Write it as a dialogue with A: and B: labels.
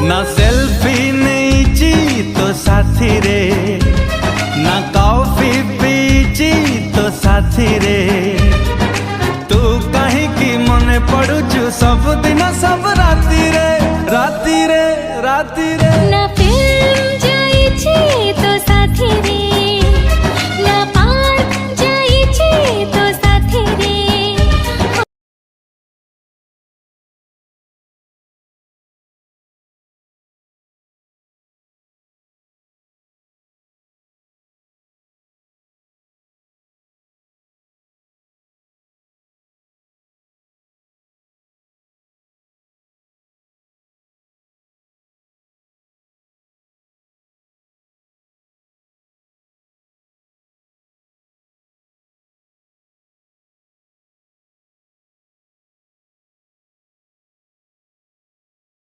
A: ना सेल्फी नहीं तो साथी रे, ना कॉफी पीची तो साथी रे। तू कहीं की मने पड़ुचु सब दिन सब राती रे, राती रे, राती